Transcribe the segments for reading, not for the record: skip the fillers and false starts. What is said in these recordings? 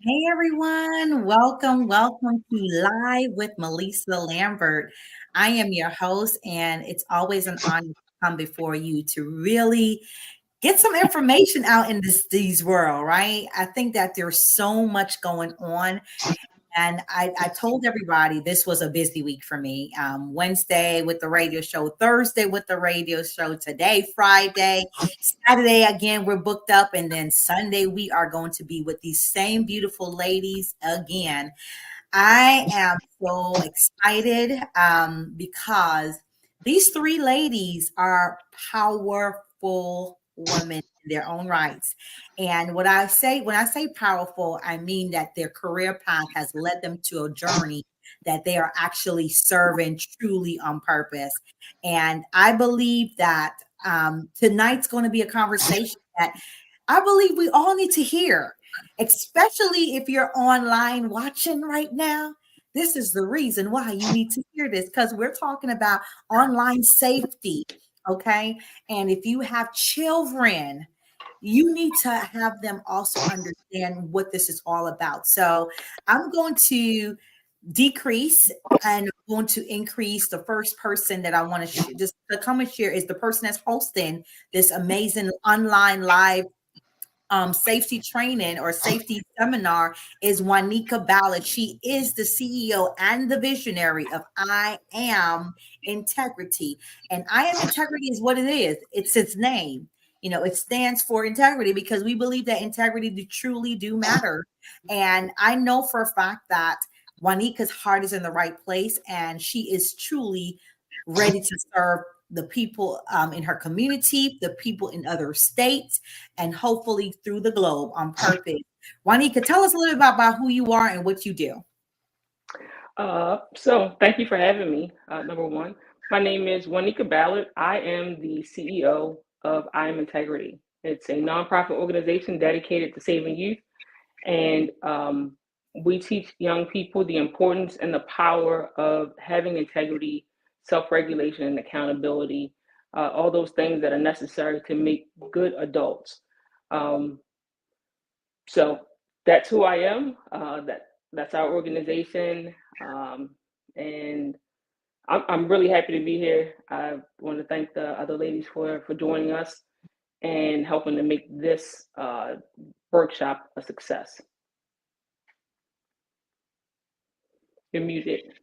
Hey everyone, welcome to Live with Melissa Lambert. I am your host, and it's always an honor to come before you to really get some information out in these world, right? I think that there's so much going on, and I told everybody this was a busy week for me. Wednesday with the radio show, Thursday with the radio show, today, Friday, Saturday again, we're booked up. And then Sunday, we are going to be with these same beautiful ladies again. I am so excited because these three ladies are powerful women in their own rights. And when I say powerful, I mean that their career path has led them to a journey that they are actually serving truly on purpose. And I believe that tonight's going to be a conversation that I believe we all need to hear, especially if you're online watching right now. This is the reason why you need to hear this, because we're talking about online safety. Okay. And if you have children, you need to have them also understand what this is all about. So I'm going to decrease and I'm going to increase. The first person that I want to just to come and share is the person that's hosting this amazing online live safety training or safety seminar is Juanika Ballard. She is the CEO and the visionary of I Am Integrity. And I Am Integrity is what it is. It's its name. You know, it stands for integrity because we believe that integrity truly do matter. And I know for a fact that Juanika's heart is in the right place and she is truly ready to serve the people in her community, the people in other states, and hopefully through the globe on purpose. Juanika, tell us a little bit about who you are and what you do. So thank you for having me. Number one, my name is Juanika Ballard. I am the CEO of I Am Integrity. It's a nonprofit organization dedicated to saving youth, and we teach young people the importance and the power of having integrity, self-regulation, and accountability. All those things that are necessary to make good adults. Um, so that's who I am. That's our organization, and I'm really happy to be here. I want to thank the other ladies for joining us and helping to make this workshop a success. You're muted.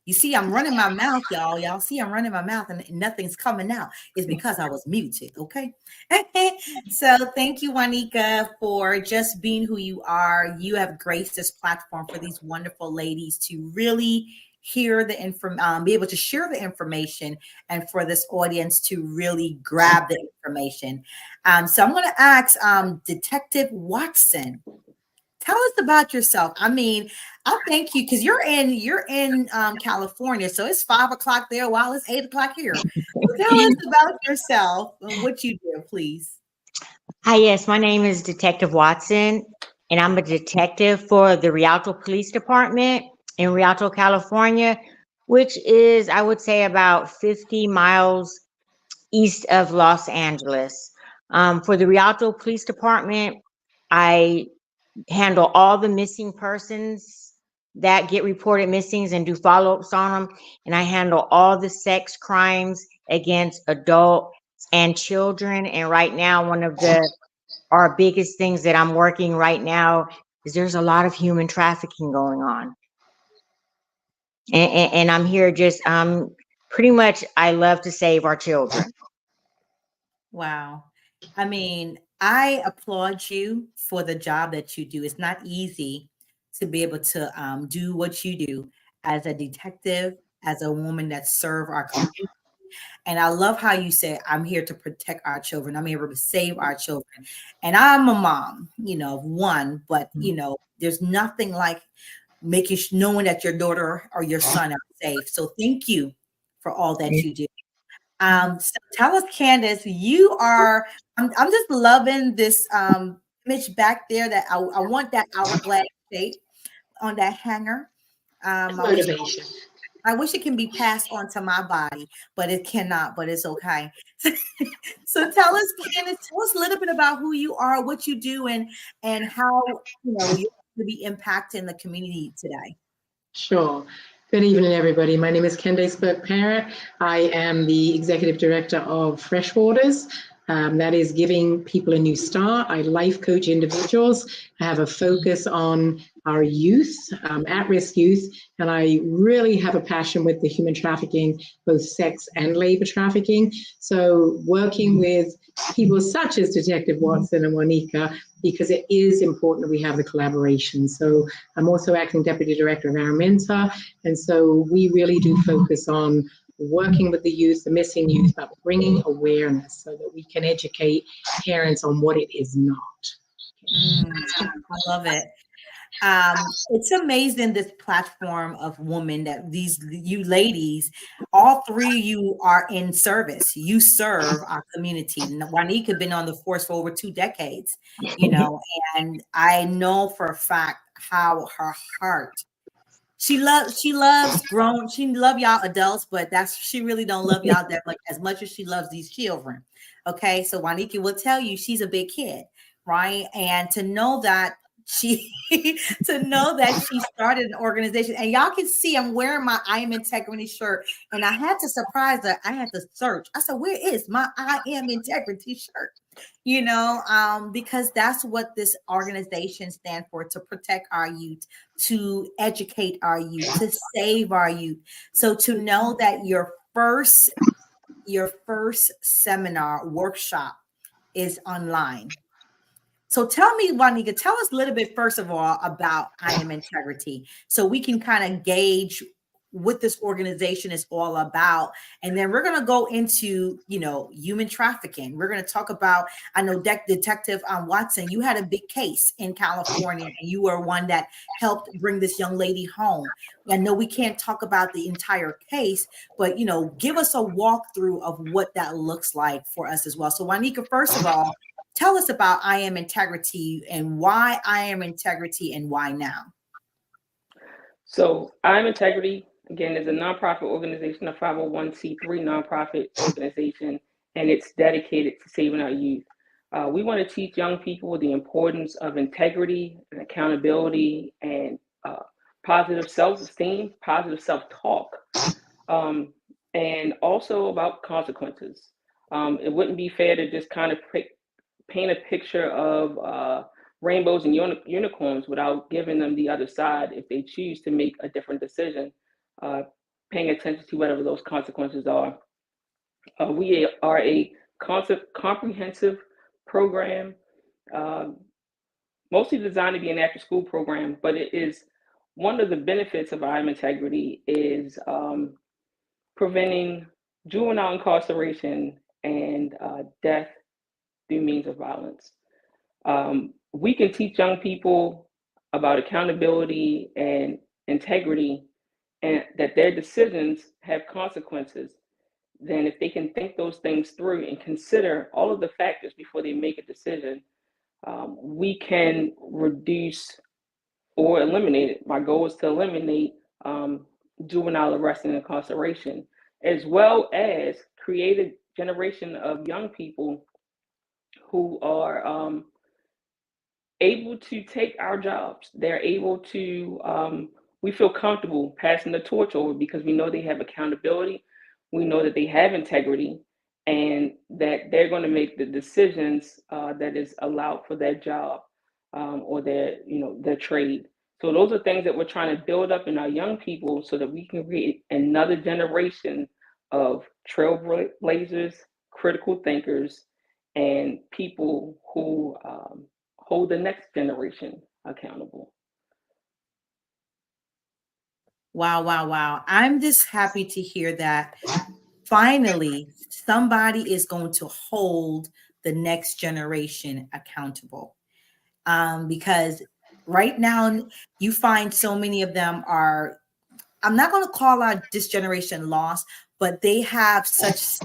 You see, I'm running my mouth, y'all. Y'all see, I'm running my mouth and nothing's coming out. It's because I was muted. Okay. So thank you, Juanika, for just being who you are. You have graced this platform for these wonderful ladies to really hear the information, be able to share the information, and for this audience to really grab the information. So I'm going to ask Detective Watson. Tell us about yourself. I mean, I thank you because you're in California, so it's 5 o'clock there while it's 8 o'clock here. So tell us about yourself and what you do, please. Hi, yes, my name is Detective Watson, and I'm a detective for the Rialto Police Department in Rialto, California, which is, I would say, about 50 miles east of Los Angeles. For the Rialto Police Department, I handle all the missing persons that get reported missings and do follow-ups on them. And I handle all the sex crimes against adults and children. And right now, one of our biggest things that I'm working right now is there's a lot of human trafficking going on. And I'm here just pretty much I love to save our children. Wow. I mean, I applaud you for the job that you do. It's not easy to be able to do what you do as a detective, as a woman that serve our community. And I love how you say, I'm here to protect our children. I'm here to save our children. And I'm a mom, of one, but there's nothing like knowing that your daughter or your son are safe. So thank you for all that you do. So tell us, Candace, I'm just loving this image back there that I want that hourglass shape on that hanger. I was Motivation. I wish it can be passed on to my body, but it cannot, but it's okay. So tell us, Candace, tell us a little bit about who you are, what you do, and how you're going to be impacting the community today. Sure. Good evening, everybody. My name is Candace Burke-Parrott. I am the Executive Director of Freshwaters. That is giving people a new start. I life coach individuals. I have a focus on our youth, at-risk youth, and I really have a passion with the human trafficking, both sex and labor trafficking. So working with people such as Detective Watson and Juanika, because it is important that we have the collaboration. So I'm also acting Deputy Director of Araminta, and so we really do focus on working with the youth, the missing youth, but bringing awareness so that we can educate parents on what it is not. I love it. It's amazing, this platform of women that you ladies, all three of you are in service. You serve our community. Juanika been on the force for over 2 decades, and I know for a fact how her heart. She loves she love y'all adults, but she really don't love y'all that much as much as she loves these children. Okay, so Juanika will tell you she's a big kid, right? And to know that she started an organization, and y'all can see I'm wearing my I Am Integrity shirt, and I had to surprise her. I had to search. I said, where is my I Am Integrity shirt? Because that's what this organization stands for, to protect our youth, to educate our youth, to save our youth. So to know that your first seminar workshop is online. So tell me, Juanika, tell us a little bit, first of all, about I Am Integrity, so we can kind of gauge what this organization is all about. And then we're going to go into, human trafficking. We're going to talk about, I know Detective Watson, you had a big case in California, and you were one that helped bring this young lady home. I know we can't talk about the entire case, but, give us a walkthrough of what that looks like for us as well. So Juanika, first of all, tell us about I Am Integrity and why I Am Integrity and why now. So I Am Integrity, again, is a nonprofit organization, a 501c3 nonprofit organization, and it's dedicated to saving our youth. We want to teach young people the importance of integrity and accountability and positive self-esteem, positive self-talk, and also about consequences. It wouldn't be fair to just kind of paint a picture of rainbows and unicorns without giving them the other side if they choose to make a different decision, paying attention to whatever those consequences are. We are a comprehensive program, mostly designed to be an after-school program, but it is one of the benefits of I Am Integrity is preventing juvenile incarceration and death through means of violence. We can teach young people about accountability and integrity, and that their decisions have consequences. Then if they can think those things through and consider all of the factors before they make a decision, we can reduce or eliminate it. My goal is to eliminate juvenile arrest and incarceration, as well as create a generation of young people who are able to take our jobs. They're able to, we feel comfortable passing the torch over because we know they have accountability. We know that they have integrity, and that they're going to make the decisions that is allowed for their job or their trade. So those are things that we're trying to build up in our young people so that we can create another generation of trailblazers, critical thinkers, and people who hold the next generation accountable. Wow. I'm just happy to hear that finally somebody is going to hold the next generation accountable. Because right now you find so many of them are, I'm not going to call out this generation lost, but they have such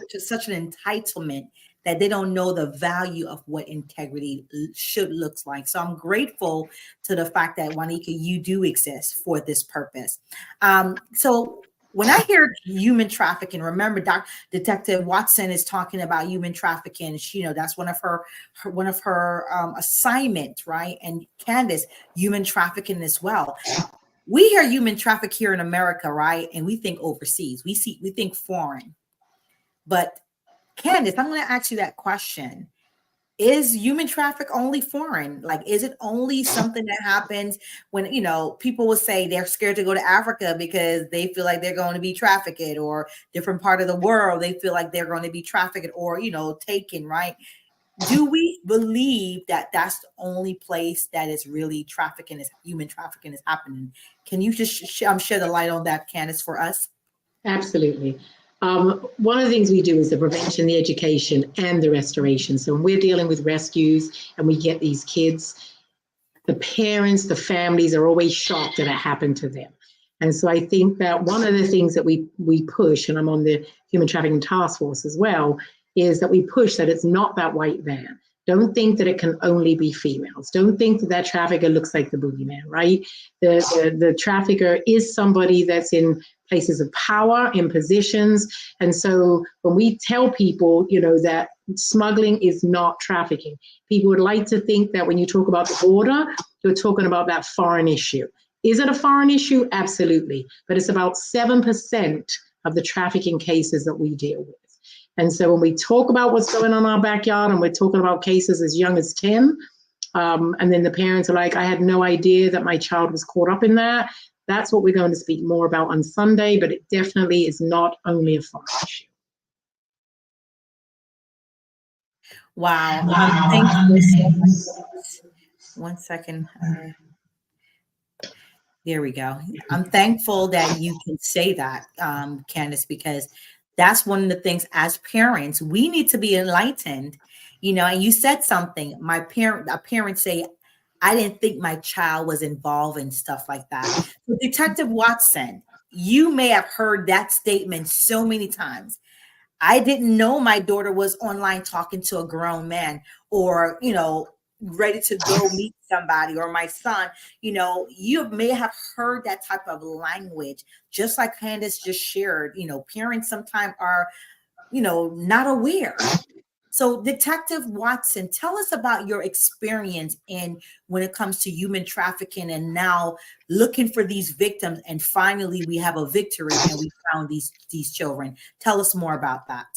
an entitlement that they don't know the value of what integrity should look like. So I'm grateful to the fact that, Juanika, you do exist for this purpose. So when I hear human trafficking, remember, Detective Watson is talking about human trafficking. She, that's one of her assignment, right? And Candace, human trafficking as well. We hear human traffic here in America, right? And we think overseas. We think foreign. But Candace, I'm going to ask you that question. Is human traffic only foreign? Like, is it only something that happens when, people will say they're scared to go to Africa because they feel like they're going to be trafficked, or different part of the world, they feel like they're going to be trafficked or, taken, right? Do we believe that that's the only place that is really human trafficking is happening? Can you just shed the light on that, Candace, for us? Absolutely. One of the things we do is the prevention, the education, and the restoration. So when we're dealing with rescues and we get these kids, the parents, the families are always shocked that it happened to them. And so I think that one of the things that we push, and I'm on the Human Trafficking Task Force as well, is that we push that it's not that white van. Don't think that it can only be females. Don't think that trafficker looks like the boogeyman, right? The trafficker is somebody that's in places of power, in positions. And so when we tell people, that smuggling is not trafficking, people would like to think that when you talk about the border, you're talking about that foreign issue. Is it a foreign issue? Absolutely. But it's about 7% of the trafficking cases that we deal with. And so when we talk about what's going on in our backyard, and we're talking about cases as young as 10, and then the parents are like, I had no idea that my child was caught up in that. That's what we're going to speak more about on Sunday, but it definitely is not only a foreign issue. Wow. Thank you so much. 1 second. There we go. I'm thankful that you can say that, Candace, because that's one of the things as parents, we need to be enlightened, and you said something. Parents say, I didn't think my child was involved in stuff like that. So Detective Watson, you may have heard that statement so many times. I didn't know my daughter was online talking to a grown man, or, ready to go meet somebody, or my son. You may have heard that type of language, just like Candace just shared. Parents sometimes are, not aware. So Detective Watson, tell us about your experience when it comes to human trafficking, and now looking for these victims, and finally we have a victory and we found these children. Tell us more about that.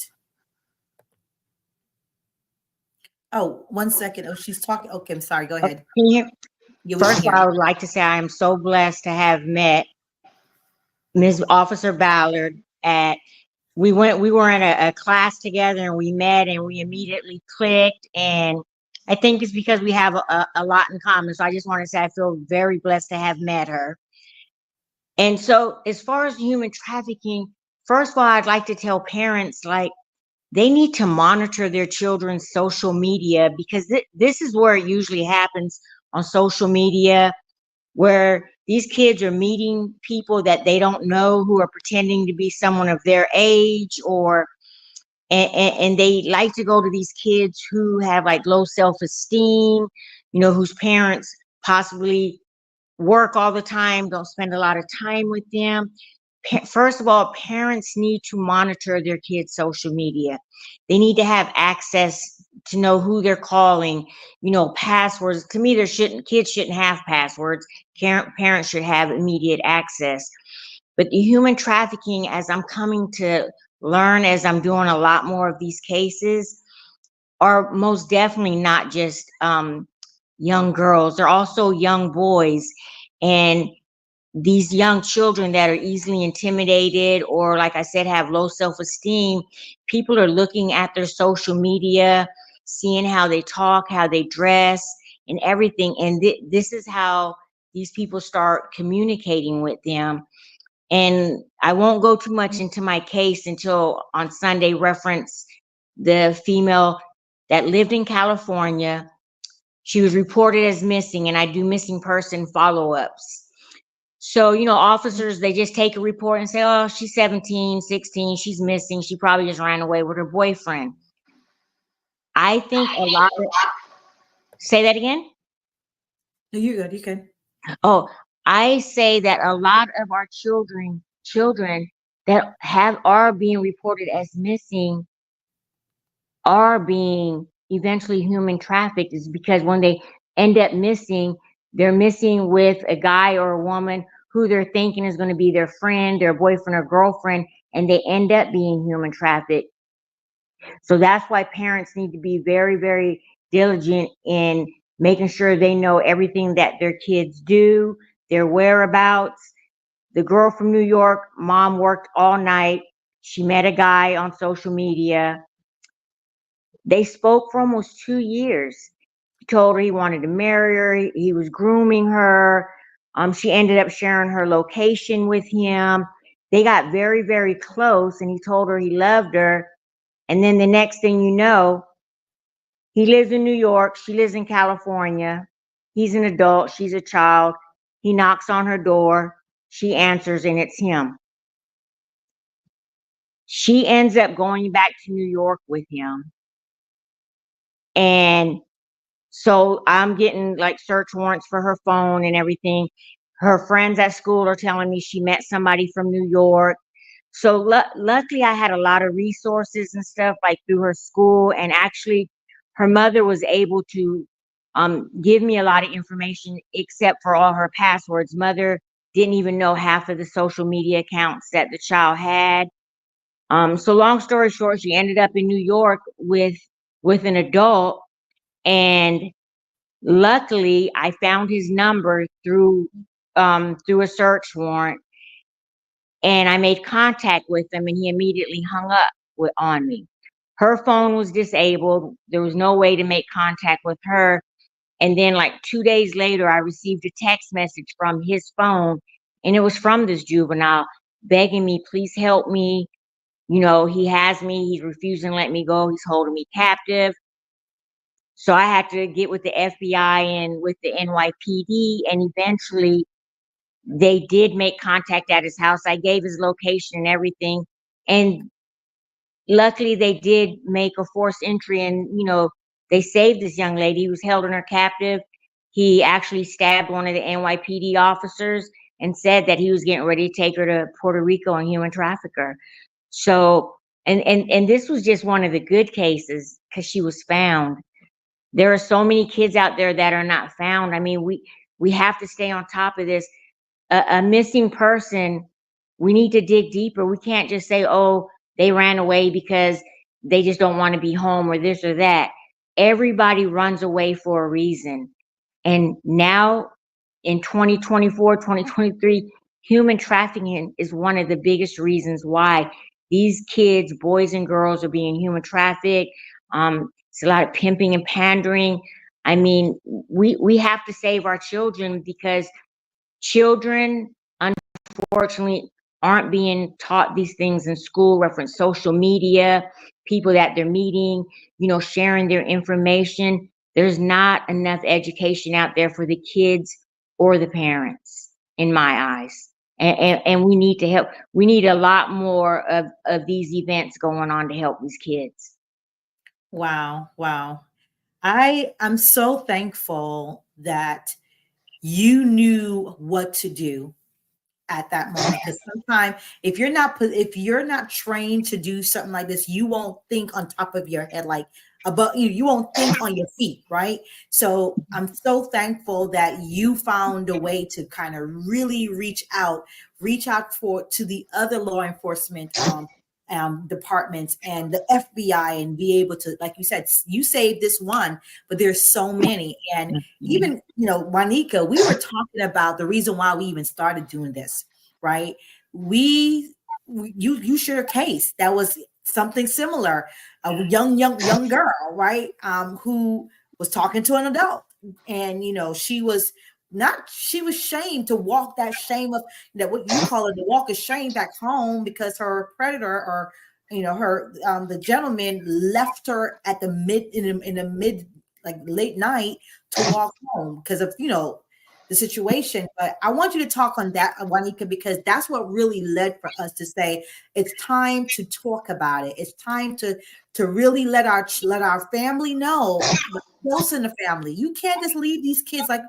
Oh, 1 second. Oh, she's talking. Okay, I'm sorry. Go ahead. Can you hear? First of all, I would like to say I am so blessed to have met Ms. Officer Ballard we were in a class together, and we met and we immediately clicked. And I think it's because we have a lot in common. So I just want to say I feel very blessed to have met her. And so as far as human trafficking, first of all, I'd like to tell parents, they need to monitor their children's social media, because this is where it usually happens, on social media, where these kids are meeting people that they don't know, who are pretending to be someone of their age, and they like to go to these kids who have low self-esteem, whose parents possibly work all the time, don't spend a lot of time with them. First of all, parents need to monitor their kids' social media. They need to have access to know who they're calling, passwords. To me, kids shouldn't have passwords. Parents should have immediate access. But the human trafficking, as I'm coming to learn, as I'm doing a lot more of these cases, are most definitely not just young girls. They're also young boys. And these young children that are easily intimidated, or, like I said, have low self-esteem, people are looking at their social media, seeing how they talk, how they dress, and everything. And this is how these people start communicating with them. And I won't go too much into my case until on Sunday, reference the female that lived in California. She was reported as missing, and I do missing person follow-ups. So, officers, they just take a report and say, oh, she's 17, 16, she's missing. She probably just ran away with her boyfriend. I think a lot of, say that again? No, you're good. You can. Oh, I say that a lot of our children that are being reported as missing are being eventually human trafficked is because when they end up missing, they're missing with a guy or a woman who they're thinking is going to be their friend, their boyfriend or girlfriend, and they end up being human trafficked. So that's why parents need to be very, very diligent in making sure they know everything that their kids do, their whereabouts. The girl from New York, mom worked all night. She met a guy on social media. They spoke for almost 2 years. He told her he wanted to marry her. He was grooming her. She ended up sharing her location with him. They got very, very close, and he told her he loved her. And then the next thing you know, he lives in New York. She lives in California. He's an adult. She's a child. He knocks on her door. She answers, and it's him. She ends up going back to New York with him. And so I'm getting like search warrants for her phone and everything. Her friends at school are telling me she met somebody from New York. So luckily I had a lot of resources and stuff like through her school. And actually her mother was able to give me a lot of information except for all her passwords. Mother didn't even know half of the social media accounts that the child had. So long story short, she ended up in New York with an adult, and luckily I found his number through a search warrant, and I made contact with him, and he immediately hung up on me. Her phone was disabled. There was no way to make contact with her. And then like 2 days later, I received a text message from his phone, and it was from this juvenile begging me, please help me. You know, he has me. He's refusing to let me go. He's holding me captive. So I had to get with the FBI and with the NYPD, and eventually they did make contact at his house. I gave his location and everything. And luckily they did make a forced entry, and, you know, they saved this young lady who was held in her captive. He actually stabbed one of the NYPD officers and said that he was getting ready to take her to Puerto Rico and human traffic her. So, and this was just one of the good cases because she was found. There are so many kids out there that are not found. I mean, we have to stay on top of this. A missing person, we need to dig deeper. We can't just say, oh, they ran away because they just don't want to be home or this or that. Everybody runs away for a reason. And now in 2024, 2023, human trafficking is one of the biggest reasons why these kids, boys and girls, are being human trafficked. It's a lot of pimping and pandering. I mean, we have to save our children because children, unfortunately, aren't being taught these things in school, reference social media, people that they're meeting, you know, sharing their information. There's not enough education out there for the kids or the parents, in my eyes. And we need to help. We need a lot more of these events going on to help these kids. Wow. Wow. I'm so thankful that you knew what to do at that moment, because sometimes if you're not trained to do something like this, you won't think on top of your head, like about you won't think on your feet, right? So I'm so thankful that you found a way to kind of really reach out to the other law enforcement departments and the FBI, and be able to, like you said, you saved this one, but there's so many. And even, you know, Juanika, we were talking about the reason why we even started doing this, right? You shared a case that was something similar, a young girl, right? Who was talking to an adult, and, you know, she was shamed to walk that shame of that, what you call it, the walk of shame back home, because her predator, or, you know, her the gentleman left her at the mid like late night to walk home because of, you know, the situation. But I want you to talk on that, Juanika, because that's what really led for us to say it's time to talk about it. It's time to really let our family know, close in the family. You can't just leave these kids, like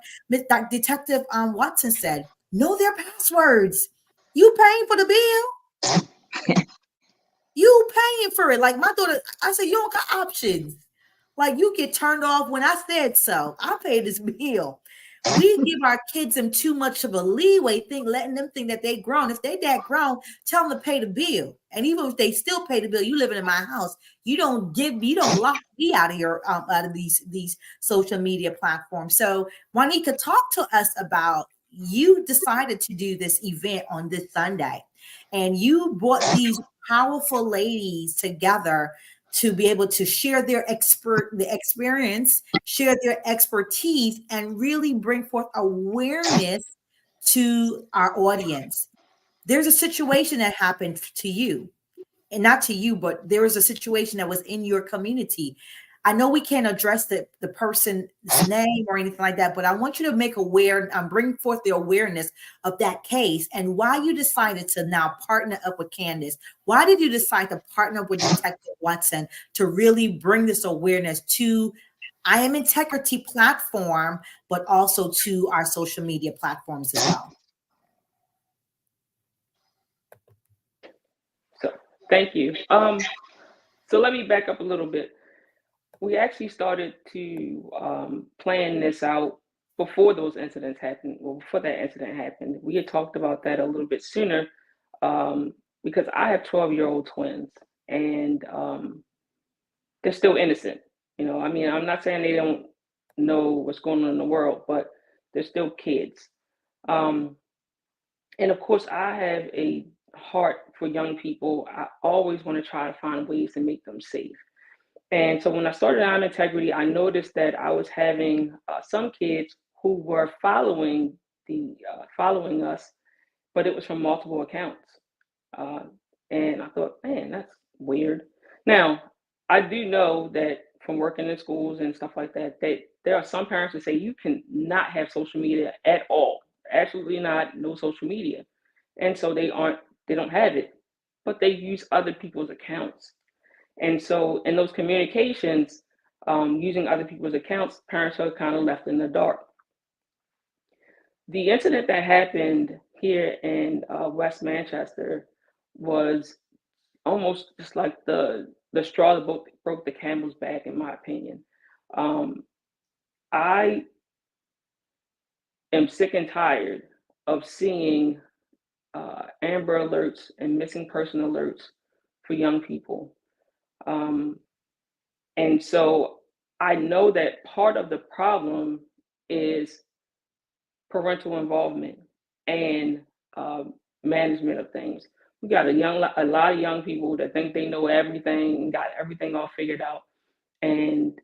Detective Watson said. Know their passwords. You paying for the bill. You paying for it. Like my daughter, I said, you don't got options. Like you get turned off when I said so. I pay this bill. We give our kids them too much of a leeway, letting them think that they grown. If they that grown, tell them to pay the bill. And even if they still pay the bill, you living in my house. You don't lock me out of here, out of these social media platforms. So Juanika, talk to us about, you decided to do this event on this Sunday, and you brought these powerful ladies together to be able to share the experience, share their expertise, and really bring forth awareness to our audience. There's a situation that happened to you, and not to you, but there was a situation that was in your community. I know we can't address the person's name or anything like that, but I want you to make aware, bring forth the awareness of that case and why you decided to now partner up with Candace. Why did you decide to partner up with Detective Watson to really bring this awareness to I Am Integrity platform, but also to our social media platforms as well? So thank you. So let me back up a little bit. We actually started to plan this out before those incidents happened. Well, before that incident happened, we had talked about that a little bit sooner, because I have 12-year-old twins, and they're still innocent. I mean, I'm not saying they don't know what's going on in the world, but they're still kids. And of course, I have a heart for young people. I always want to try to find ways to make them safe. And so when I started on Integrity, I noticed that I was having some kids who were following us, but it was from multiple accounts. And I thought, man, that's weird. Now, I do know that from working in schools and stuff like that, there are some parents that say you can not have social media at all. Absolutely not, no social media. And so they don't have it, but they use other people's accounts. And so in those communications, using other people's accounts, parents are kind of left in the dark. The incident that happened here in West Manchester was almost just like the straw that broke the camel's back, in my opinion. I am sick and tired of seeing Amber Alerts and missing person alerts for young people. And so I know that part of the problem is parental involvement and management of things. We got a lot of young people that think they know everything and got everything all figured out. And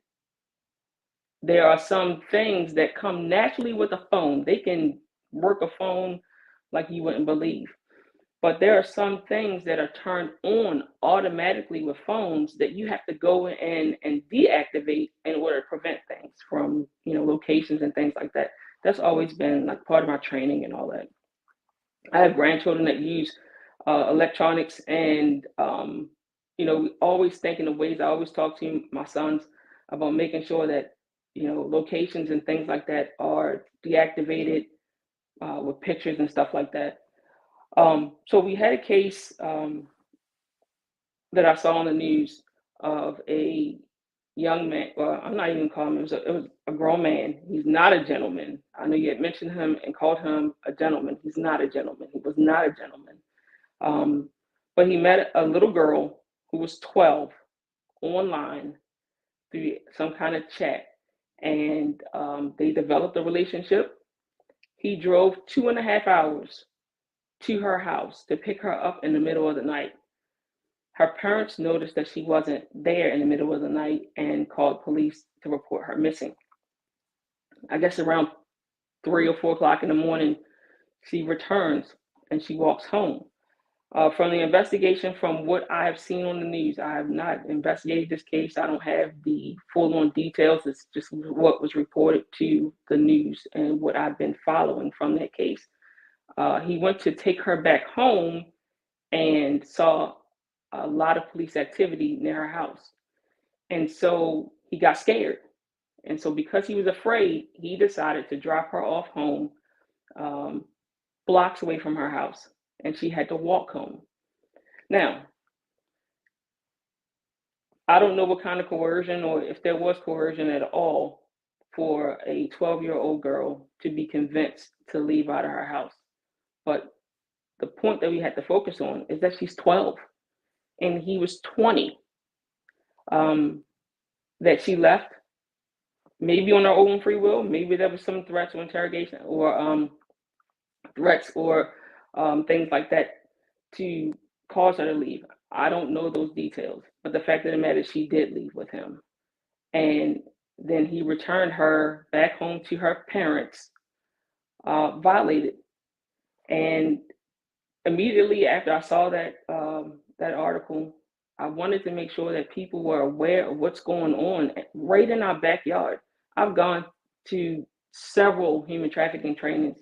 there are some things that come naturally with a phone. They can work a phone like you wouldn't believe. But there are some things that are turned on automatically with phones that you have to go in and deactivate in order to prevent things from, locations and things like that. That's always been like part of my training and all that. I have grandchildren that use electronics, and always thinking of ways. I always talk to my sons about making sure that locations and things like that are deactivated with pictures and stuff like that. So we had a case that I saw on the news of a young man. Well, I'm not even calling him. It was a grown man. He's not a gentleman. I know you had mentioned him and called him a gentleman. He's not a gentleman. He was not a gentleman. But he met a little girl who was 12 online through some kind of chat, and they developed a relationship. He drove 2.5 hours to her house to pick her up in the middle of the night. Her parents noticed that she wasn't there in the middle of the night and called police to report her missing. I guess around 3 or 4 o'clock in the morning, she returns and she walks home. From the investigation, from what I have seen on the news, I have not investigated this case. I don't have the full-on details. It's just what was reported to the news and what I've been following from that case. He went to take her back home and saw a lot of police activity near her house. And so he got scared. And so because he was afraid, he decided to drop her off home, blocks away from her house, and she had to walk home. Now, I don't know what kind of coercion or if there was coercion at all for a 12-year-old girl to be convinced to leave out of her house. But the point that we had to focus on is that she's 12 and he was 20, that she left, maybe on her own free will. Maybe there was some threats or interrogation or threats or things like that to cause her to leave. I don't know those details, but the fact of the matter is she did leave with him. And then he returned her back home to her parents, violated. And immediately after I saw that that article, I wanted to make sure that people were aware of what's going on right in our backyard. I've gone to several human trafficking trainings,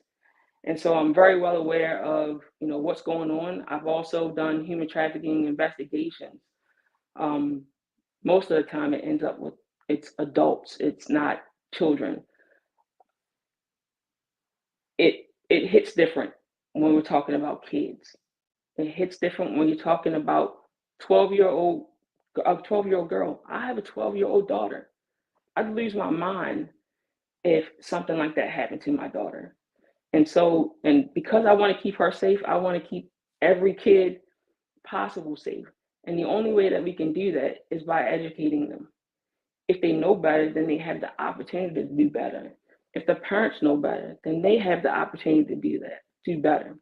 and so I'm very well aware of what's going on. I've also done human trafficking investigations. Most of the time, it ends up with it's adults. It's not children. It hits different when we're talking about kids. It hits different when you're talking about a 12-year-old girl. I have a 12-year-old daughter. I'd lose my mind if something like that happened to my daughter. And because I want to keep her safe, I want to keep every kid possible safe. And the only way that we can do that is by educating them. If they know better, then they have the opportunity to do better. If the parents know better, then they have the opportunity to do better.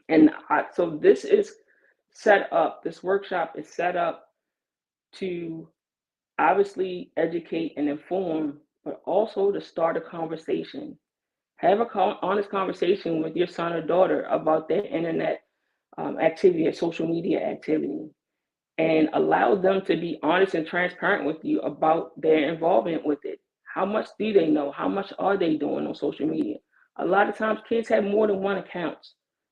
And so this is set up, this workshop is set up to obviously educate and inform, but also to start a conversation. Have an honest conversation with your son or daughter about their internet activity, or social media activity, and allow them to be honest and transparent with you about their involvement with it. How much do they know? How much are they doing on social media? A lot of times kids have more than one account.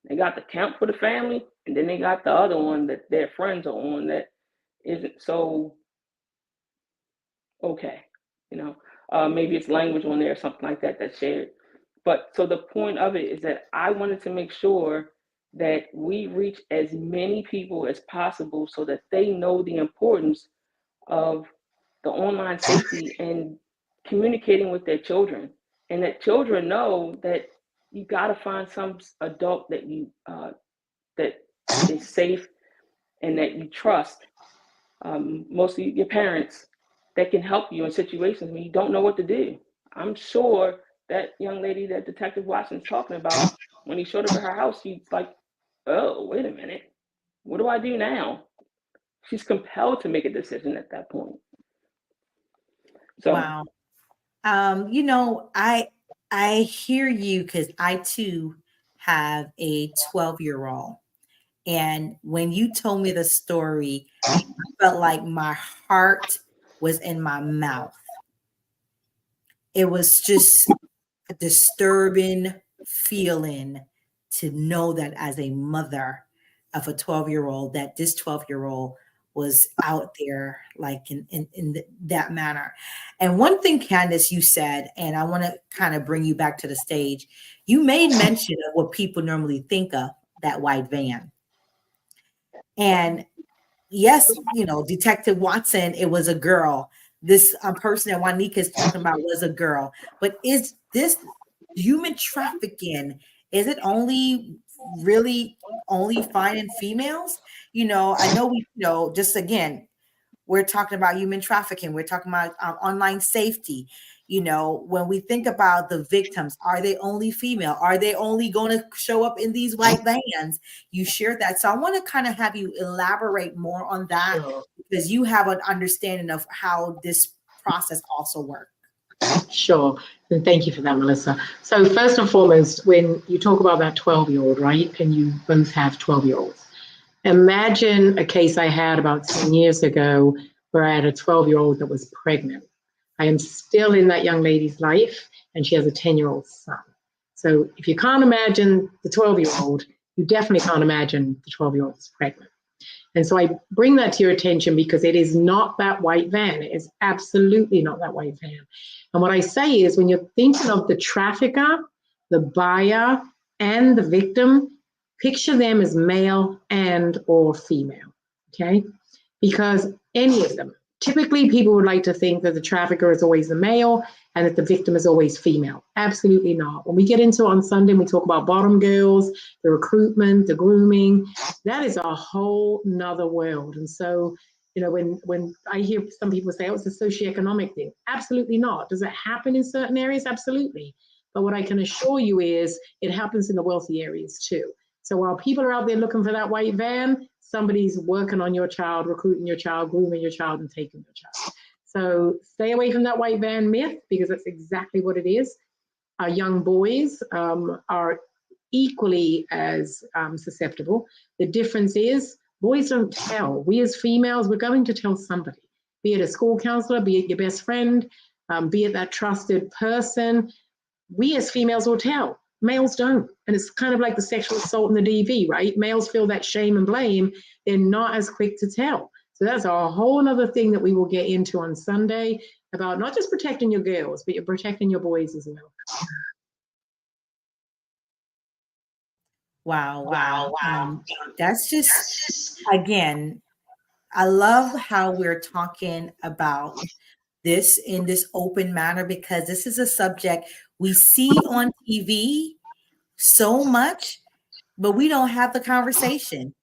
They got the account for the family, and then they got the other one that their friends are on that isn't so okay. Maybe it's language on there or something like that that's shared. But so the point of it is that I wanted to make sure that we reach as many people as possible so that they know the importance of the online safety and communicating with their children, and that children know that you got to find some adult that that is safe and that you trust, mostly your parents, that can help you in situations when you don't know what to do. I'm sure that young lady that Detective Watson's talking about, when he showed up at her house, she's like, oh, wait a minute, what do I do now? She's compelled to make a decision at that point. So, wow. I hear you because I too have a 12-year-old. And when you told me the story, I felt like my heart was in my mouth. It was just a disturbing feeling to know that as a mother of a 12-year-old, that this 12-year-old was out there like in that manner. And one thing, Candace, you said, and I want to kind of bring you back to the stage, you made mention of what people normally think of, that white van. And yes, Detective Watson, it was a girl. This person that Juanika is talking about was a girl. But is this human trafficking? Is it really only finding females? I know just again, we're talking about human trafficking. We're talking about online safety. When we think about the victims, are they only female? Are they only going to show up in these white vans? You shared that. So I want to kind of have you elaborate more on that, because you have an understanding of how this process also works. Sure. And thank you for that, Melissa. So first and foremost, when you talk about that 12-year-old, right, and you both have 12-year-olds, imagine a case I had about 10 years ago where I had a 12-year-old that was pregnant. I am still in that young lady's life, and she has a 10-year-old son. So if you can't imagine the 12-year-old, you definitely can't imagine the 12-year-old is pregnant. And so I bring that to your attention because it is not that white van. It is absolutely not that white van. And what I say is, when you're thinking of the trafficker, the buyer, and the victim, Picture them as male and or female, okay? Because any of them, typically people would like to think that the trafficker is always the male and that the victim is always female. Absolutely not. When we get into it on Sunday, we talk about bottom girls, the recruitment, the grooming. That is a whole nother world. And so, you know, when I hear some people say, oh, it's a socioeconomic thing. Absolutely not. Does it happen in certain areas? Absolutely. But what I can assure you is it happens in the wealthy areas too. So while people are out there looking for that white van, somebody's working on your child, recruiting your child, grooming your child, and taking your child. So stay away from that white van myth, because that's exactly what it is. Our young boys are equally as susceptible. The difference is boys don't tell. We as females, we're going to tell somebody, be it a school counselor, be it your best friend, be it that trusted person. We as females will tell. Males don't. And it's kind of like the sexual assault in the DV, right? Males feel that shame and blame. They're not as quick to tell. So that's a whole other thing that we will get into on Sunday about not just protecting your girls, but you're protecting your boys as well. Wow. That's just, again, I love how we're talking about this in this open manner, because this is a subject we see on TV so much, but we don't have the conversation.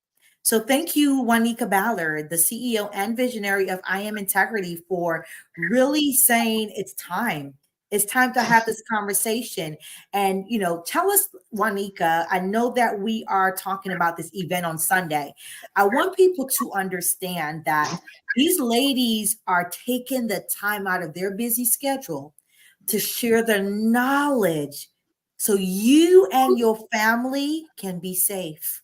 So thank you, Juanika Ballard, the CEO and visionary of I Am Integrity, for really saying it's time. It's time to have this conversation. And, you know, tell us, Juanika, I know that we are talking about this event on Sunday. I want people to understand that these ladies are taking the time out of their busy schedule to share their knowledge so you and your family can be safe.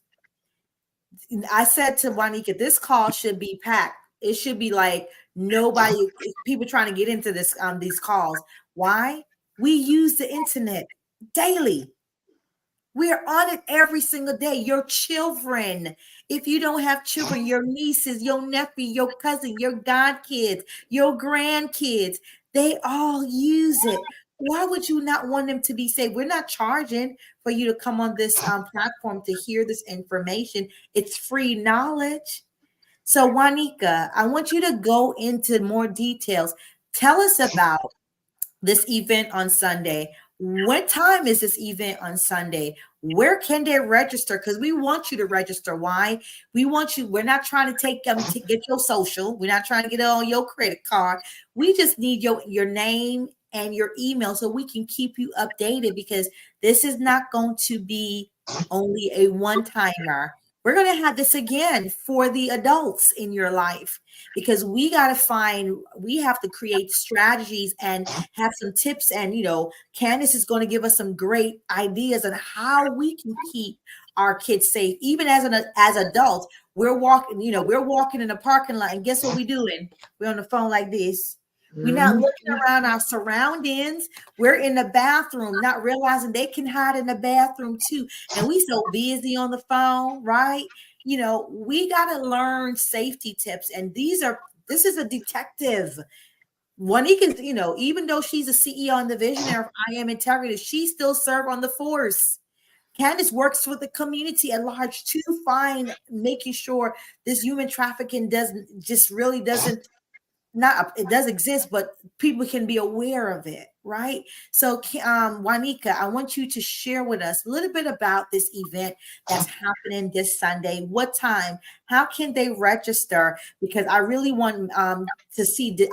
I said to Juanika, this call should be packed. It should be like nobody, people trying to get into this these calls. Why? We use the internet daily. We are on it every single day. Your children, if you don't have children, your nieces, your nephew, your cousin, your godkids, your grandkids, they all use it. Why would you not want them to be safe? We're not charging for you to come on this platform to hear this information. It's free knowledge. So, Juanika, I want you to go into more details. Tell us about this event on Sunday. What time is this event on Sunday? Where can they register? Because we want you to register. Why? We want you. We're not trying to take them to get your social. We're not trying to get it on your credit card. We just need your name and your email so we can keep you updated, because this is not going to be only a one-timer. We're going to have this again for the adults in your life, because we have to create strategies and have some tips. And, you know, Candace is going to give us some great ideas on how we can keep our kids safe. Even as adults, we're walking in the parking lot, and guess what we're doing? We're on the phone like this. We're not looking around our surroundings. We're in the bathroom, not realizing they can hide in the bathroom too. And we so busy on the phone, right? You know, we got to learn safety tips. And this is a detective. Juanika, you know, even though she's a CEO and the visionary of I Am Integrity, she still serves on the force. Candace works with the community at large to find, making sure this human trafficking doesn't it does exist, but people can be aware of it, right? So, Juanika, I want you to share with us a little bit about this event that's happening this Sunday. What time? How can they register? Because I really want to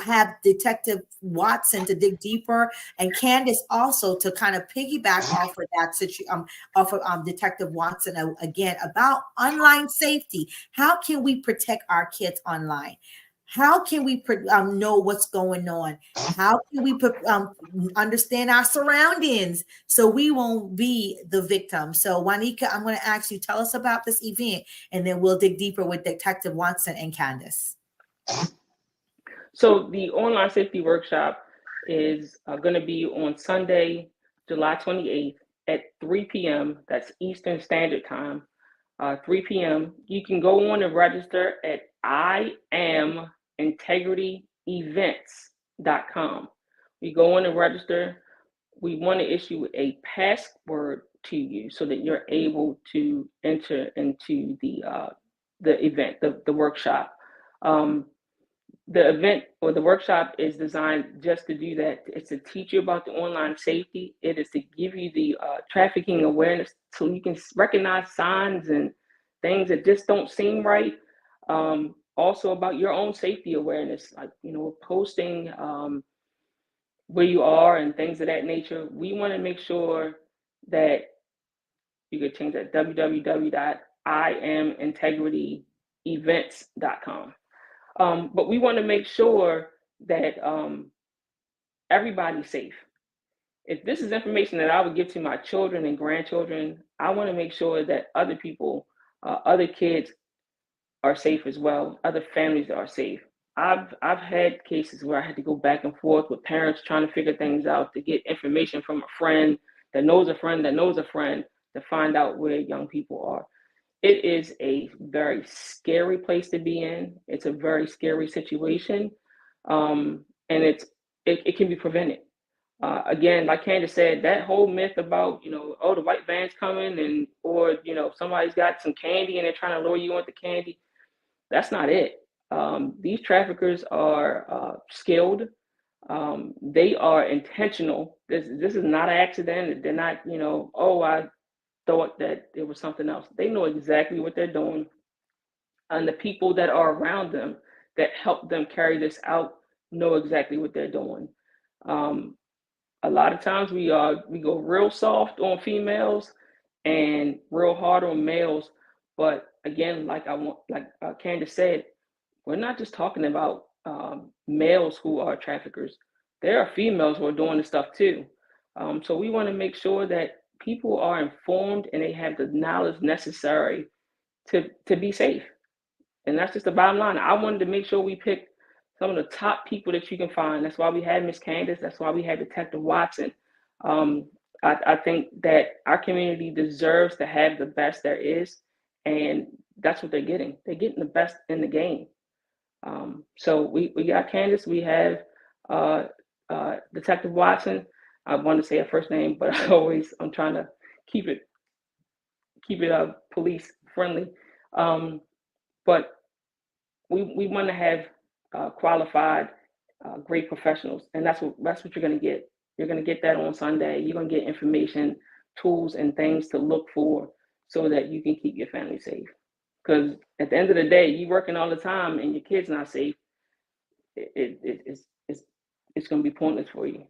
have Detective Watson to dig deeper, and Candace also to kind of piggyback off of that situation, off of Detective Watson again about online safety. How can we protect our kids online? How can we know what's going on? How can we understand our surroundings so we won't be the victim? So, Juanika, I'm going to ask you, tell us about this event, and then we'll dig deeper with Detective Watson and Candace. So the online safety workshop is going to be on Sunday, July 28th at 3 p.m. That's Eastern Standard Time, 3 p.m. You can go on and register at IamIntegrityEvents.com. We go on and register. We want to issue a password to you so that you're able to enter into the event, the workshop. The event or the workshop is designed just to do that. It's to teach you about the online safety. It is to give you the trafficking awareness so you can recognize signs and things that just don't seem right. Also about your own safety awareness, like, posting where you are and things of that nature. We want to make sure that you could change that www.iamintegrityevents.com. But we want to make sure that everybody's safe. If this is information that I would give to my children and grandchildren, I want to make sure that other people, other kids are safe as well, other families are safe. I've had cases where I had to go back and forth with parents trying to figure things out to get information from a friend that knows a friend that knows a friend to find out where young people are. It is a very scary place to be in. It's a very scary situation, and it can be prevented. Again, like Candace said, that whole myth about, the white van's coming or somebody's got some candy and they're trying to lure you into candy. That's not it. These traffickers are skilled. They are intentional. This is not an accident. They're not, I thought that it was something else. They know exactly what they're doing. And the people that are around them that help them carry this out know exactly what they're doing. A lot of times we go real soft on females and real hard on males. But again, like Candace said, we're not just talking about males who are traffickers. There are females who are doing this stuff too. So we want to make sure that people are informed and they have the knowledge necessary to be safe. And that's just the bottom line. I wanted to make sure we pick some of the top people that you can find. That's why we had Miss Candace. That's why we had Detective Watson. I think that our community deserves to have the best there is, and that's what they're getting. They're getting the best in the game. So we got Candace. We have Detective Watson. I want to say her first name, but I'm trying to keep it police friendly. But we want to have qualified, great professionals, and that's what you're going to get. You're going to get that on Sunday. You're going to get information, tools, and things to look for so that you can keep your family safe. Because at the end of the day, you working all the time and your kid's not safe. It's going to be pointless for you.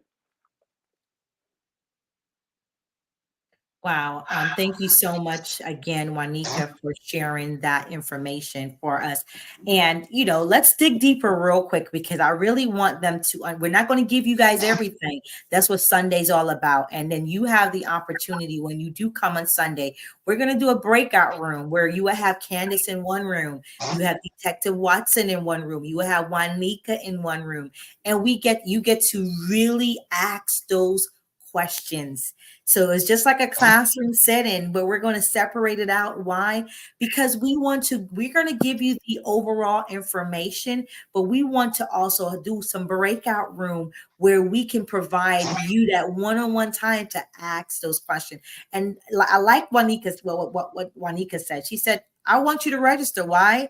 Wow. Thank you so much again, Juanika, for sharing that information for us. And, let's dig deeper real quick because I really want them to, we're not going to give you guys everything. That's what Sunday's all about. And then you have the opportunity when you do come on Sunday, we're going to do a breakout room where you will have Candace in one room. You have Detective Watson in one room. You will have Juanika in one room. And you get to really ask those questions. So it's just like a classroom setting, but we're going to separate it out. Why? Because we're going to give you the overall information, but we want to also do some breakout room where we can provide you that one-on-one time to ask those questions. And I like Juanika's, what Juanika said. She said, I want you to register. Why?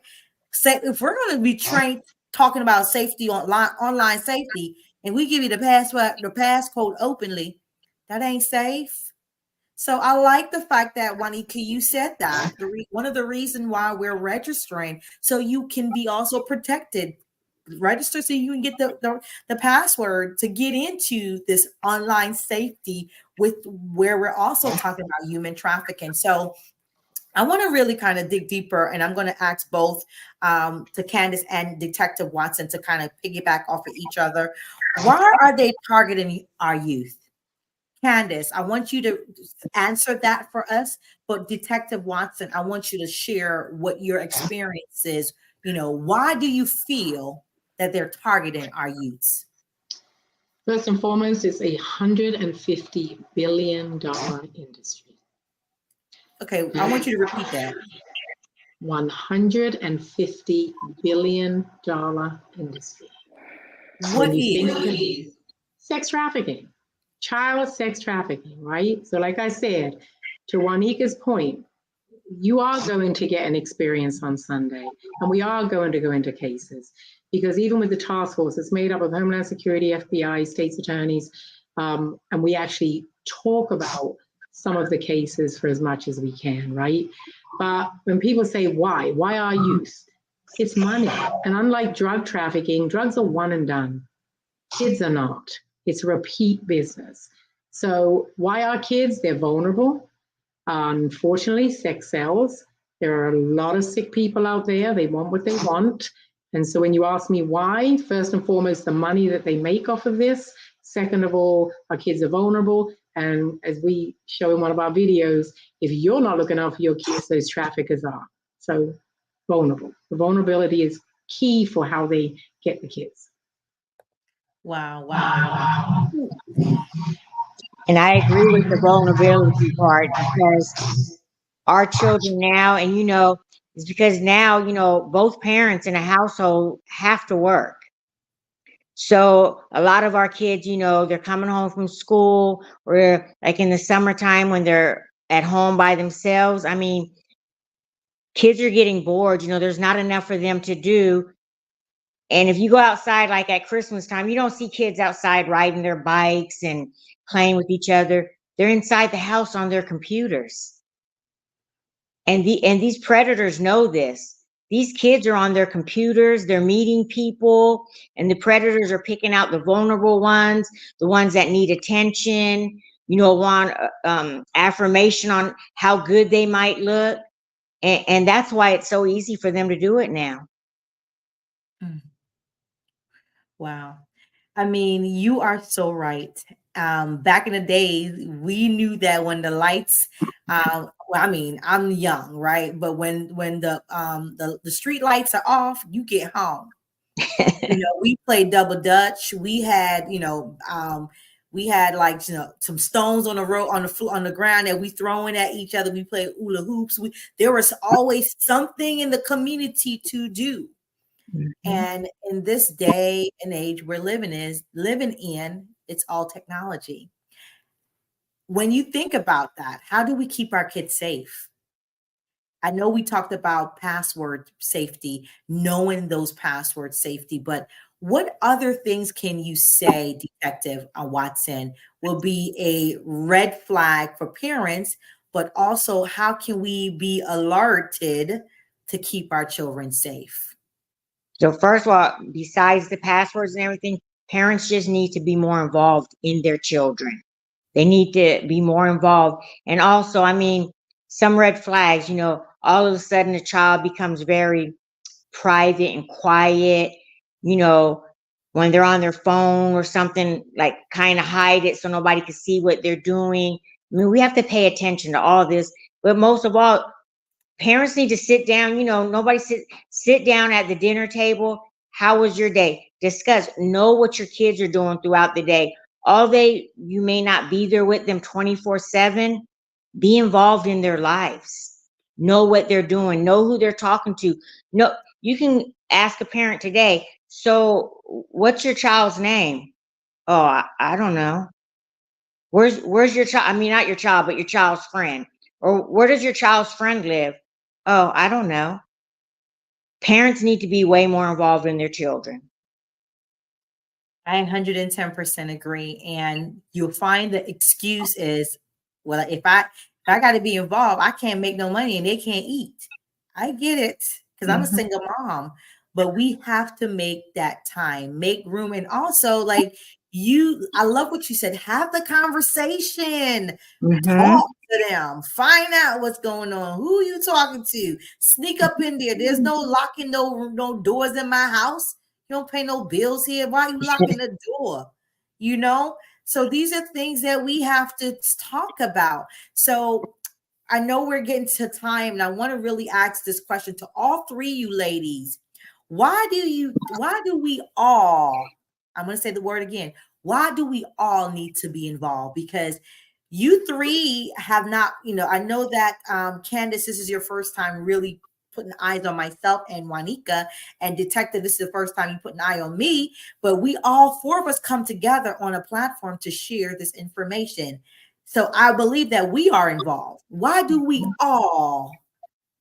Say, if we're going to be trained talking about safety online safety, and we give you the passcode openly, that ain't safe. So I like the fact that, Juanika, you said that. One of the reasons why we're registering, so you can be also protected. Register so you can get the password to get into this online safety where we're also talking about human trafficking. So I want to really kind of dig deeper, and I'm going to ask both to Candace and Detective Watson to kind of piggyback off of each other. Why are they targeting our youth? Candace, I want you to answer that for us, but Detective Watson, I want you to share what your experience is. Why do you feel that they're targeting our youths? First and foremost, it's $150 billion industry. Okay, I want you to repeat that. $150 billion industry. What is? Sex trafficking. Child sex trafficking, right? So like I said, To Juanika's point, you are going to get an experience on Sunday, and we are going to go into cases, because even with the task force, it's made up of Homeland Security, FBI, state's attorneys, and we actually talk about some of the cases for as much as we can, right? But when people say why our youth? It's money. And unlike drug trafficking, drugs are one and done. Kids are not. It's repeat business. So why are kids? They're vulnerable. Unfortunately, sex sells. There are a lot of sick people out there. They want what they want. And so when you ask me why, first and foremost, the money that they make off of this. Second of all, our kids are vulnerable. And as we show in one of our videos, if you're not looking out for your kids, those traffickers are. So vulnerable. The vulnerability is key for how they get the kids. Wow, wow, wow. And I agree with the vulnerability part, because our children now, and it's because now, both parents in a household have to work. So a lot of our kids, they're coming home from school, or like in the summertime when they're at home by themselves. I mean, kids are getting bored, there's not enough for them to do. And if you go outside, like at Christmas time, you don't see kids outside riding their bikes and playing with each other. They're inside the house on their computers. And these predators know this. These kids are on their computers, they're meeting people, and the predators are picking out the vulnerable ones, the ones that need attention, want affirmation on how good they might look. And that's why it's so easy for them to do it now. Wow. I mean, you are so right. Back in the day, we knew that when the lights, well, I mean, I'm young, right? But when the street lights are off, you get home. We played double dutch. We had, like, some stones on the road, on the ground that we throwing at each other. We played hula hoops. There was always something in the community to do. Mm-hmm. And in this day and age we're living in, it's all technology. When you think about that, how do we keep our kids safe? I know we talked about password safety, knowing those password safety, but what other things can you say, Detective Watson, will be a red flag for parents, but also how can we be alerted to keep our children safe? So first of all, besides the passwords and everything, parents just need to be more involved in their children. They need to be more involved. And also, I mean, some red flags, all of a sudden a child becomes very private and quiet, when they're on their phone or something, like kind of hide it so nobody can see what they're doing. I mean, we have to pay attention to all this, but most of all, parents need to sit down, nobody sit down at the dinner table. How was your day? Discuss, know what your kids are doing throughout the day. You may not be there with them 24/7. Be involved in their lives. Know what they're doing. Know who they're talking to. No, you can ask a parent today, so what's your child's name? Oh, I don't know. Where's your child? I mean, not your child, but your child's friend. Or where does your child's friend live? Oh, I don't know. Parents need to be way more involved in their children. I 110% agree. And you'll find the excuse is, well, if I got to be involved, I can't make no money and they can't eat. I get it, because I'm a single mom, but we have to make that time, make room. And also, like, I love what you said, have the conversation, talk to them, find out what's going on, who you talking to, sneak up in there. There's no locking, no doors in my house. You don't pay no bills here. Why are you locking the door? So these are things that we have to talk about. So I know we're getting to time, and I want to really ask this question to all three of you ladies. Why do we all, I'm going to say the word again, why do we all need to be involved? Because you three have not, I know that Candace, this is your first time really putting eyes on myself, and Juanika, and Detective, this is the first time you put an eye on me, but we all four of us come together on a platform to share this information. So I believe that we are involved. Why do we all,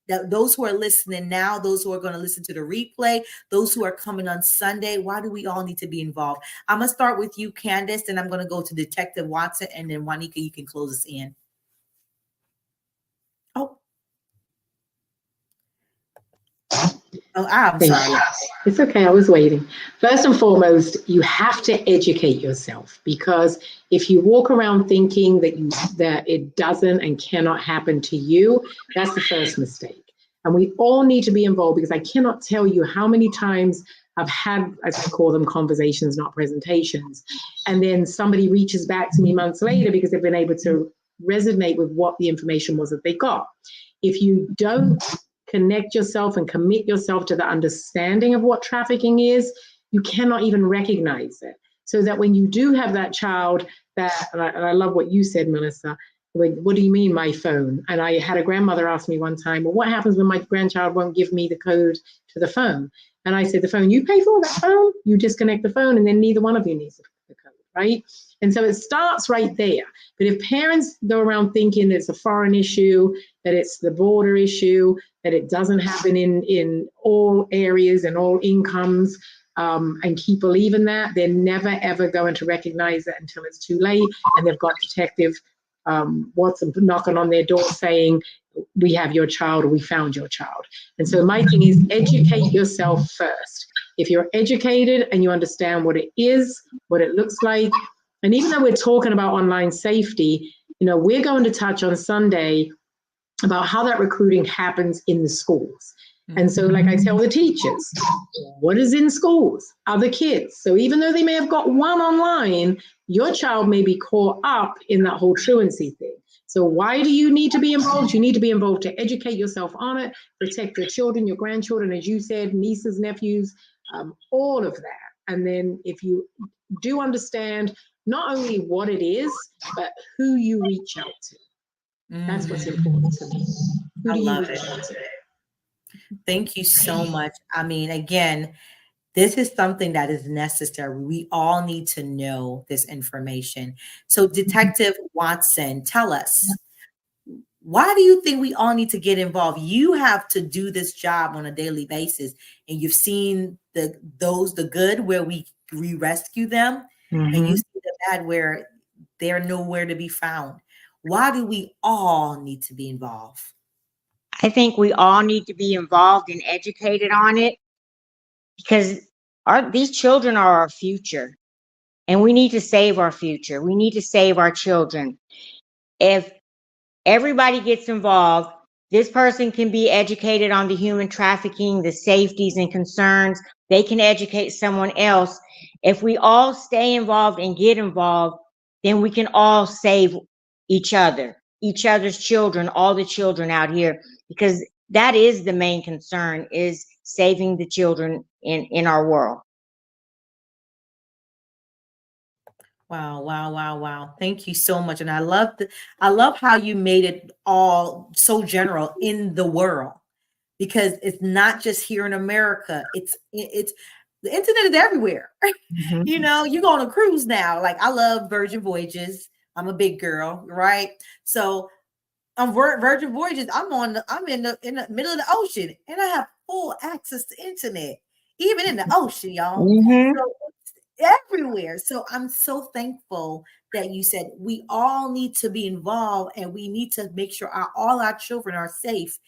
that those who are listening now, those who are going to listen to the replay, those who are coming on Sunday, why do we all need to be involved? I'm going to start with you, Candace, and I'm going to go to Detective Watson, and then Juanika, you can close us in. Oh, I'm Thank sorry. you. It's okay, I was waiting. First and foremost, you have to educate yourself, because if you walk around thinking that it doesn't and cannot happen to you, that's the first mistake. And we all need to be involved, because I cannot tell you how many times I've had, as I call them, conversations, not presentations. And then somebody reaches back to me months later because they've been able to resonate with what the information was that they got. If you don't connect yourself and commit yourself to the understanding of what trafficking is, you cannot even recognize it. So that when you do have that child that, and I love what you said, Melissa, what do you mean my phone? And I had a grandmother ask me one time, well, what happens when my grandchild won't give me the code to the phone? And I said, the phone you pay for, that phone, you disconnect the phone, and then neither one of you needs the code, right? And so it starts right there. But if parents go around thinking it's a foreign issue, that it's the border issue, that it doesn't happen in all areas and all incomes, and keep believing that, they're never, ever going to recognize it until it's too late. And they've got Detective Watson knocking on their door saying, we have your child, or we found your child. And so my thing is, educate yourself first. If you're educated and you understand what it is, what it looks like, and even though we're talking about online safety, we're going to touch on Sunday about how that recruiting happens in the schools. And so, like I tell the teachers, what is in schools? Other kids. So even though they may have got one online, your child may be caught up in that whole truancy thing. So why do you need to be involved? You need to be involved to educate yourself on it, protect your children, your grandchildren, as you said, nieces, nephews, all of that. And then if you do understand not only what it is, but who you reach out to. That's what's important to me. Who I do you love reach it. out to? Thank you so much. I mean, again, this is something that is necessary. We all need to know this information. So, Detective Watson, tell us, why do you think we all need to get involved? You have to do this job on a daily basis, and you've seen the good where we rescue them, and you see the bad where they're nowhere to be found. Why do we all need to be involved? I think we all need to be involved and educated on it, because these children are our future, and we need to save our future. We need to save our children. If everybody gets involved, this person can be educated on the human trafficking, the safeties and concerns. They can educate someone else. If we all stay involved and get involved, then we can all save each other's children, all the children out here, because that is the main concern, is saving the children in our world. Wow, wow, wow, wow. Thank you so much. And I love how you made it all so general in the world, because it's not just here in America. It's the internet is everywhere. You go on a cruise now. Like, I love Virgin Voyages. I'm a big girl, right? So on Virgin Voyages, I'm in the middle of the ocean, and I have full access to internet, even in the ocean, y'all. So it's everywhere. So I'm so thankful that you said we all need to be involved, and we need to make sure all our children are safe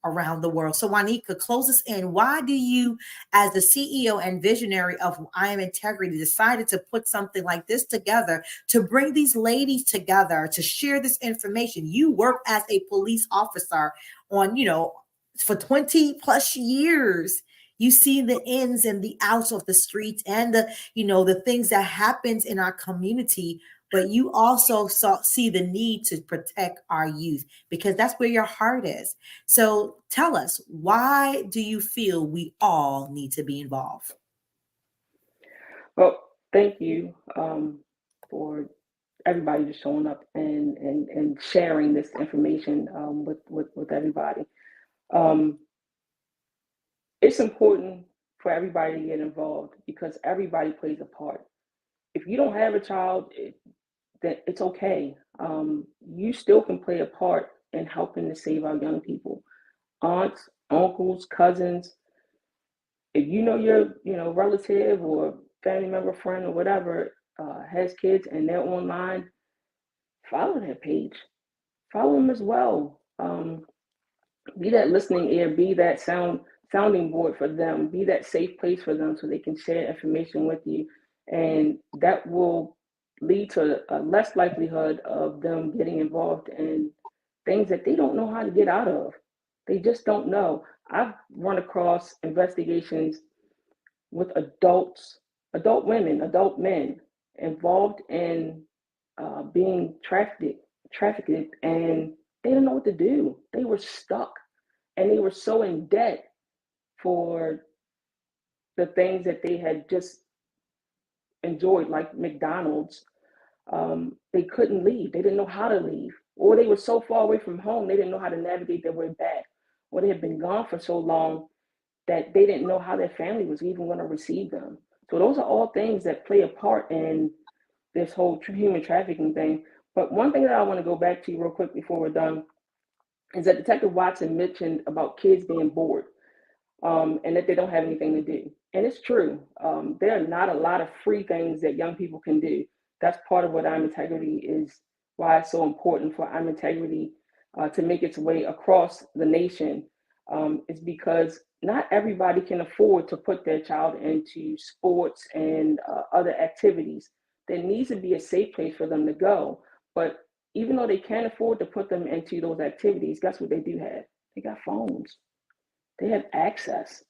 around the world. So Juanika, close us in. Why do you, as the CEO and visionary of I Am Integrity, decided to put something like this together, to bring these ladies together, to share this information? You work as a police officer for 20 plus years. You see the ins and the outs of the streets, and the things that happens in our community, but you also see the need to protect our youth, because that's where your heart is. So tell us, why do you feel we all need to be involved? Well, thank you for everybody just showing up and sharing this information with everybody. It's important for everybody to get involved, because everybody plays a part. If you don't have a child, that it's okay. You still can play a part in helping to save our young people. Aunts, uncles, cousins. If you know your, relative or family member, friend, or whatever has kids and they're online, follow that page. Follow them as well. Be that listening ear. Be that sounding board for them. Be that safe place for them so they can share information with you, and that will lead to a less likelihood of them getting involved in things that they don't know how to get out of. They just don't know. I've run across investigations with adults, adult women, adult men involved in being trafficked, and they didn't know what to do. They were stuck, and they were so in debt for the things that they had just enjoyed, like McDonald's. They couldn't leave. They didn't know how to leave, or they were so far away from home they didn't know how to navigate their way back, or they had been gone for so long that they didn't know how their family was even going to receive them. So those are all things that play a part in this whole human trafficking thing. But one thing that I want to go back to real quick before we're done is that Detective Watson mentioned about kids being bored, and that they don't have anything to do. And it's true. There are not a lot of free things that young people can do. That's part of what I'm Integrity is, why it's so important for I'm Integrity to make its way across the nation, is because not everybody can afford to put their child into sports and other activities. There needs to be a safe place for them to go. But even though they can't afford to put them into those activities, guess what they do have? They got phones. They have access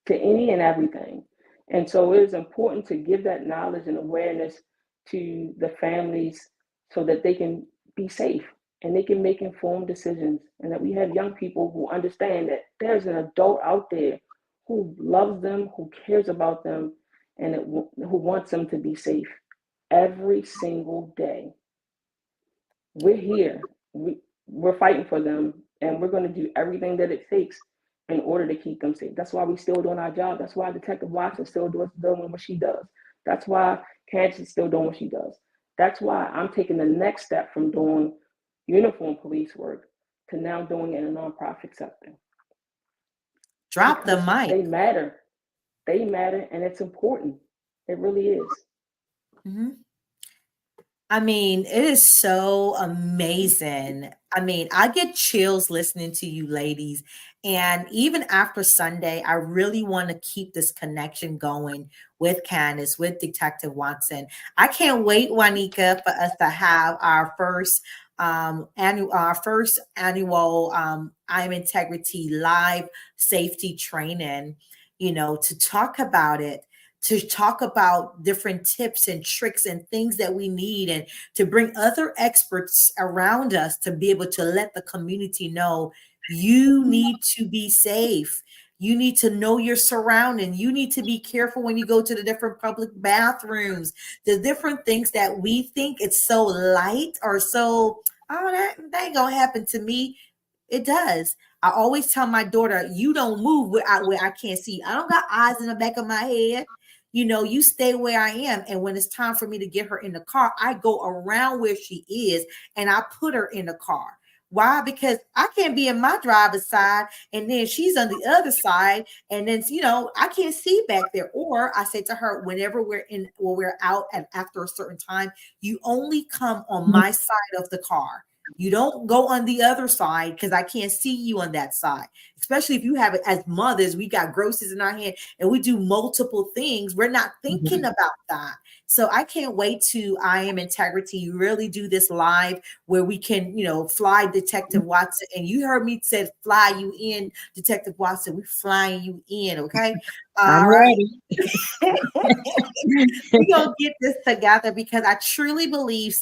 to any and everything. And so it is important to give that knowledge and awareness to the families so that they can be safe and they can make informed decisions, and that we have young people who understand that there's an adult out there who loves them, who cares about them, and who wants them to be safe every single day. We're here. We're fighting for them, and we're going to do everything that it takes in order to keep them safe. That's why we're still doing our job. That's why Detective Watson still doing what she does. That's why Candace is still doing what she does. That's why I'm taking the next step from doing uniform police work to now doing it in a nonprofit sector. Drop the Because mic. they matter. They matter, and it's important. It really is. Mm-hmm. I mean, it is so amazing. I mean, I get chills listening to you ladies. And even after Sunday, I really want to keep this connection going with Candace, with Detective Watson. I can't wait, Juanika, for us to have our first annual I'm Integrity live safety training, to talk about it, to talk about different tips and tricks and things that we need, and to bring other experts around us to be able to let the community know you need to be safe. You need to know your surrounding. You need to be careful when you go to the different public bathrooms, the different things that we think it's so light or so, oh, that ain't gonna happen to me. It does. I always tell my daughter, you don't move where I can't see. I don't got eyes in the back of my head. You stay where I am. And when it's time for me to get her in the car, I go around where she is and I put her in the car. Why? Because I can't be in my driver's side and then she's on the other side. And then, I can't see back there. Or I say to her, whenever we're out and after a certain time, you only come on my side of the car. You don't go on the other side because I can't see you on that side. Especially if you have it as mothers, we got groceries in our hand and we do multiple things. We're not thinking about that. So I can't wait to I Am Integrity really do this live where we can, fly Detective Watson. And you heard me say fly you in, Detective Watson. We're flying you in, okay? I'm All right. ready. We're going to get this together because I truly believe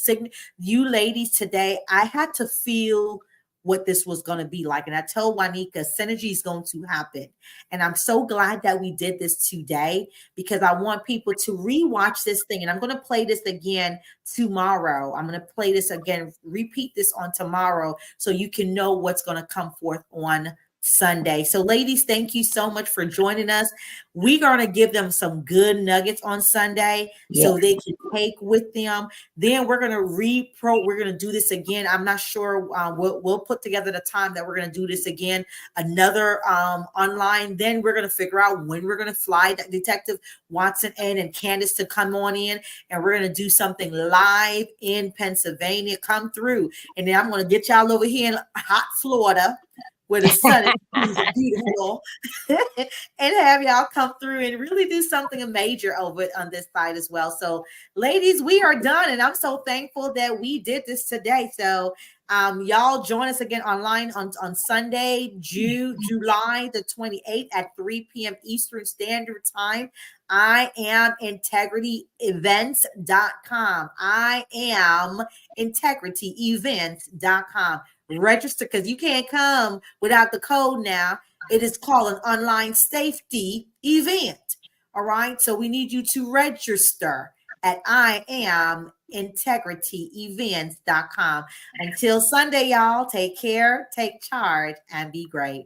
you ladies today, I had to feel what this was going to be like. And I told Juanika, synergy is going to happen. And I'm so glad that we did this today because I want people to rewatch this thing. And I'm going to play this again tomorrow. I'm going to play this again, repeat this on tomorrow so you can know what's going to come forth on Sunday. So, ladies, thank you so much for joining us. We're going to give them some good nuggets on Sunday so they can take with them. Then we're going to we're going to do this again. I'm not sure. We'll put together the time that we're going to do this again, another online. Then we're going to figure out when we're going to fly Detective Watson in and Candace to come on in, and we're going to do something live in Pennsylvania. Come through, and then I'm going to get y'all over here in hot Florida, where the sun is beautiful, and have y'all come through and really do something major over it on this side as well. So, ladies, we are done, and I'm so thankful that we did this today. So, y'all join us again online on Sunday, July the 28th at 3 p.m. Eastern Standard Time. I am integrityevents.com. I am integrityevents.com. Register, because you can't come without the code now. It is called an online safety event. All right. So we need you to register at IamIntegrityEvents.com. Until Sunday, y'all, take care, take charge, and be great.